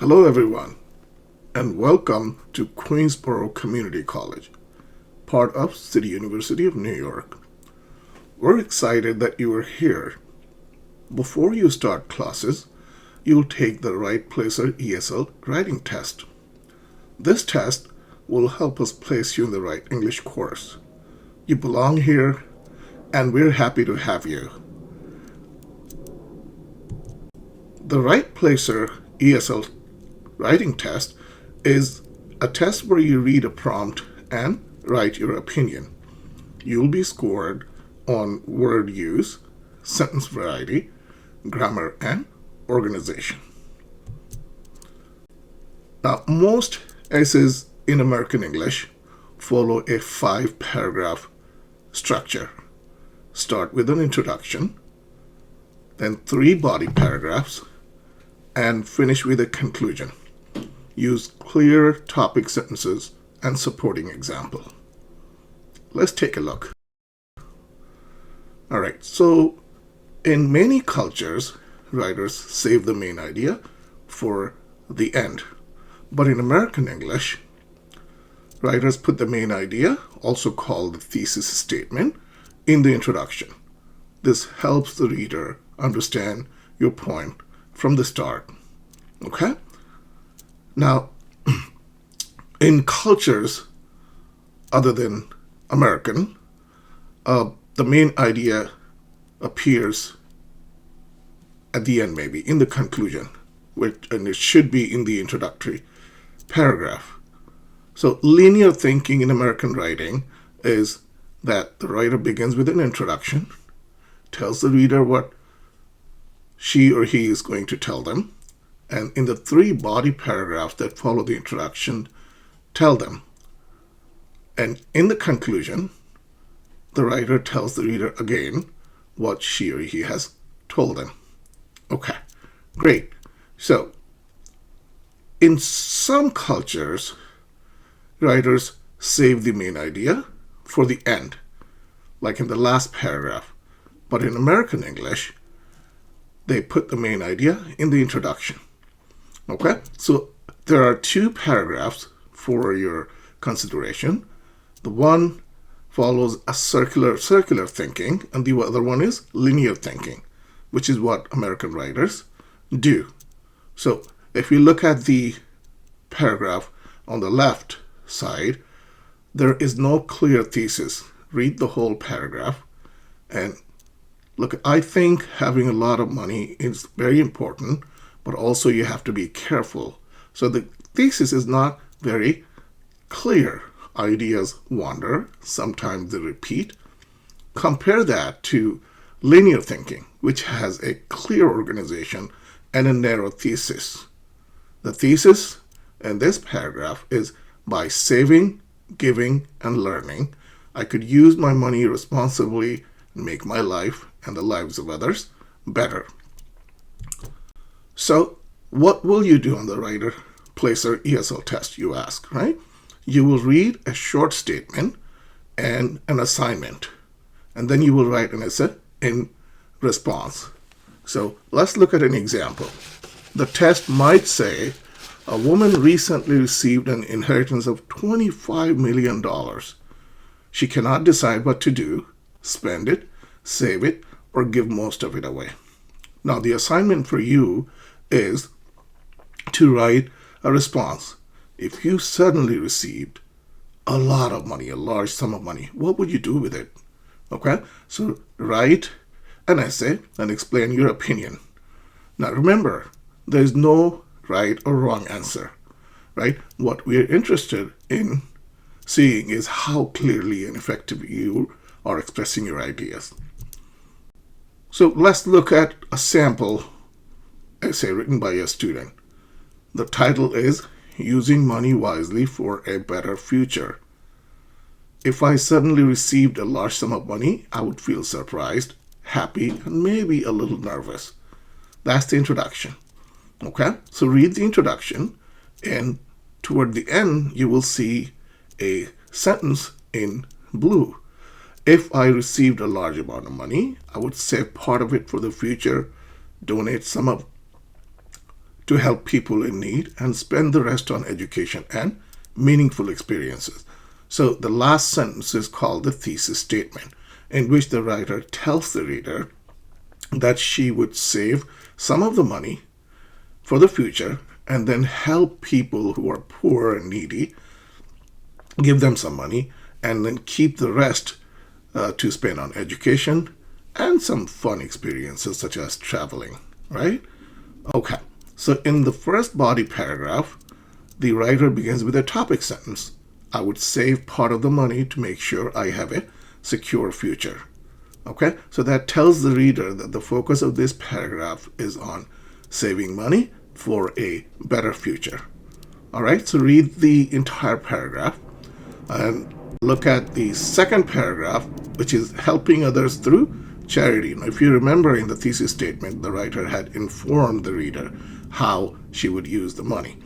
Hello everyone, and welcome to Queensborough Community College, part of City University of New York. We're excited that you are here. Before you start classes, you'll take the WritePlacer ESL Writing Test. This test will help us place you in the right English course. You belong here, and we're happy to have you. The WritePlacer ESL Writing Test is a test where you read a prompt and write your opinion. You'll be scored on word use, sentence variety, grammar, and organization. Now, most essays in American English follow a 5-paragraph structure. Start with an introduction, then 3 body paragraphs, and finish with a conclusion. Use clear topic sentences and supporting example. Let's take a look. All right, so in many cultures, writers save the main idea for the end. But in American English, writers put the main idea, also called the thesis statement, in the introduction. This helps the reader understand your point from the start. Okay? Now, in cultures other than American, the main idea appears at the end, maybe in the conclusion, and it should be in the introductory paragraph. So linear thinking in American writing is that the writer begins with an introduction, tells the reader what she or he is going to tell them, and in the 3 body paragraphs that follow the introduction, tell them. And in the conclusion, the writer tells the reader again what she or he has told them. Okay, great. So, in some cultures, writers save the main idea for the end, like in the last paragraph. But in American English, they put the main idea in the introduction. Okay, so there are 2 paragraphs for your consideration. The one follows a circular thinking, and the other one is linear thinking, which is what American writers do. So if you look at the paragraph on the left side, there is no clear thesis. Read the whole paragraph. And look, I think having a lot of money is very important, but also you have to be careful. So the thesis is not very clear. Ideas wander, sometimes they repeat. Compare that to linear thinking, which has a clear organization and a narrow thesis. The thesis in this paragraph is, by saving, giving, and learning, I could use my money responsibly and make my life and the lives of others better. So, what will you do on the WritePlacer ESL test, you ask, right? You will read a short statement and an assignment, and then you will write an essay in response. So, let's look at an example. The test might say, a woman recently received an inheritance of $25 million. She cannot decide what to do, spend it, save it, or give most of it away. Now, the assignment for you is to write a response. If you suddenly received a lot of money, a large sum of money, what would you do with it? Okay, so write an essay and explain your opinion. Now remember, there is no right or wrong answer, right? What we are interested in seeing is how clearly and effectively you are expressing your ideas. So let's look at a sample essay written by a student. The title is Using Money Wisely for a Better Future. If I suddenly received a large sum of money, I would feel surprised, happy, and maybe a little nervous. That's the introduction. Okay, so read the introduction, and toward the end, you will see a sentence in blue. If I received a large amount of money, I would save part of it for the future, donate some of to help people in need and spend the rest on education and meaningful experiences. So the last sentence is called the thesis statement, in which the writer tells the reader that she would save some of the money for the future and then help people who are poor and needy, give them some money, and then keep the rest to spend on education and some fun experiences such as traveling, right? Okay, so in the first body paragraph, the writer begins with a topic sentence. I would save part of the money to make sure I have a secure future. Okay, so that tells the reader that the focus of this paragraph is on saving money for a better future. All right, so read the entire paragraph and look at the second paragraph, which is helping others through charity. Now, if you remember in the thesis statement, the writer had informed the reader how she would use the money.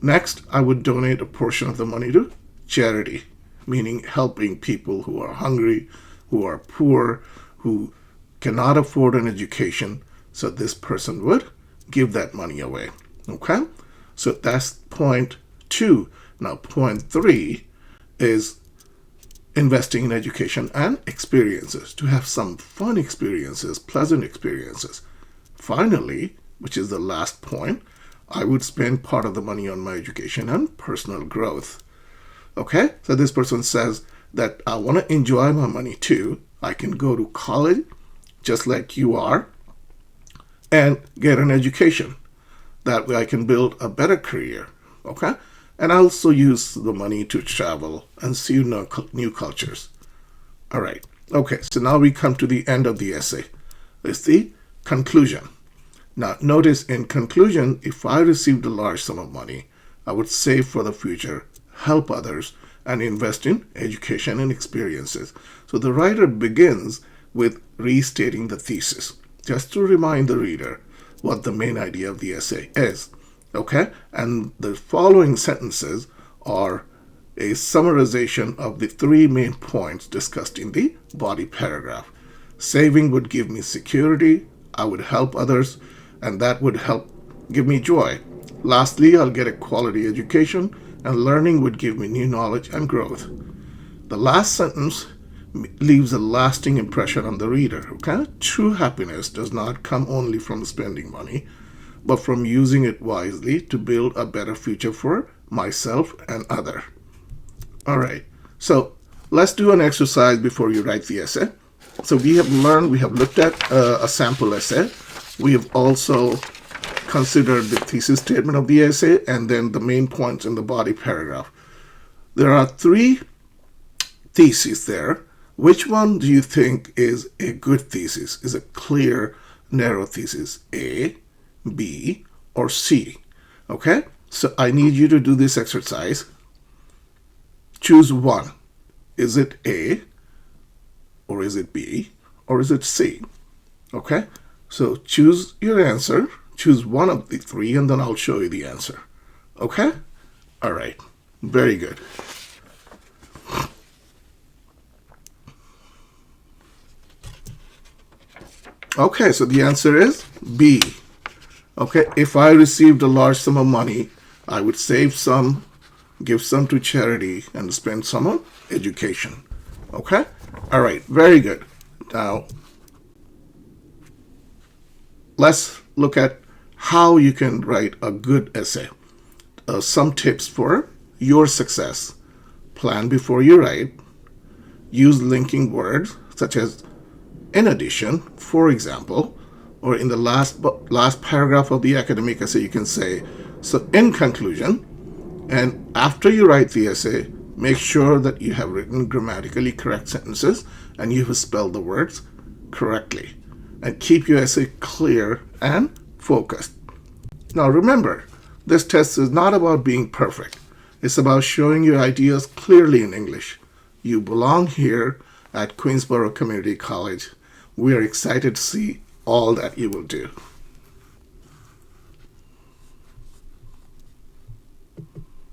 Next, I would donate a portion of the money to charity, meaning helping people who are hungry, who are poor, who cannot afford an education. So this person would give that money away. Okay? So that's point 2. Now, point 3 is investing in education and experiences, to have some fun experiences, pleasant experiences. Finally, which is the last point, I would spend part of the money on my education and personal growth. Okay, so this person says that I want to enjoy my money too. I can go to college just like you are and get an education. That way I can build a better career. Okay, and I also use the money to travel and see new cultures. All right, okay, so now we come to the end of the essay. It's the conclusion. Now, notice in conclusion, if I received a large sum of money, I would save for the future, help others, and invest in education and experiences. So the writer begins with restating the thesis, just to remind the reader what the main idea of the essay is. Okay? And the following sentences are a summarization of the 3 main points discussed in the body paragraph. Saving would give me security, I would help others, and that would help give me joy. Lastly, I'll get a quality education, and learning would give me new knowledge and growth. The last sentence leaves a lasting impression on the reader. Okay? True happiness does not come only from spending money, but from using it wisely to build a better future for myself and others. All right, so let's do an exercise before you write the essay. So we have looked at a sample essay. We have also considered the thesis statement of the essay and then the main points in the body paragraph. There are 3 theses there. Which one do you think is a good thesis, is a clear, narrow thesis? A, B, or C? Okay, so I need you to do this exercise. Choose one. Is it A, or is it B, or is it C? Okay, so choose your answer. Choose one of the 3, and then I'll show you the answer. Okay? All right. Very good. Okay, so the answer is B. Okay, if I received a large sum of money, I would save some, give some to charity, and spend some on education. Okay? All right, very good. Now, let's look at how you can write a good essay. Some tips for your success. Plan before you write. Use linking words such as in addition, for example, or in the last paragraph of the academic essay, you can say, so in conclusion, and after you write the essay, make sure that you have written grammatically correct sentences and you have spelled the words correctly. And keep your essay clear and focused. Now remember, this test is not about being perfect. It's about showing your ideas clearly in English. You belong here at Queensborough Community College. We are excited to see all that you will do.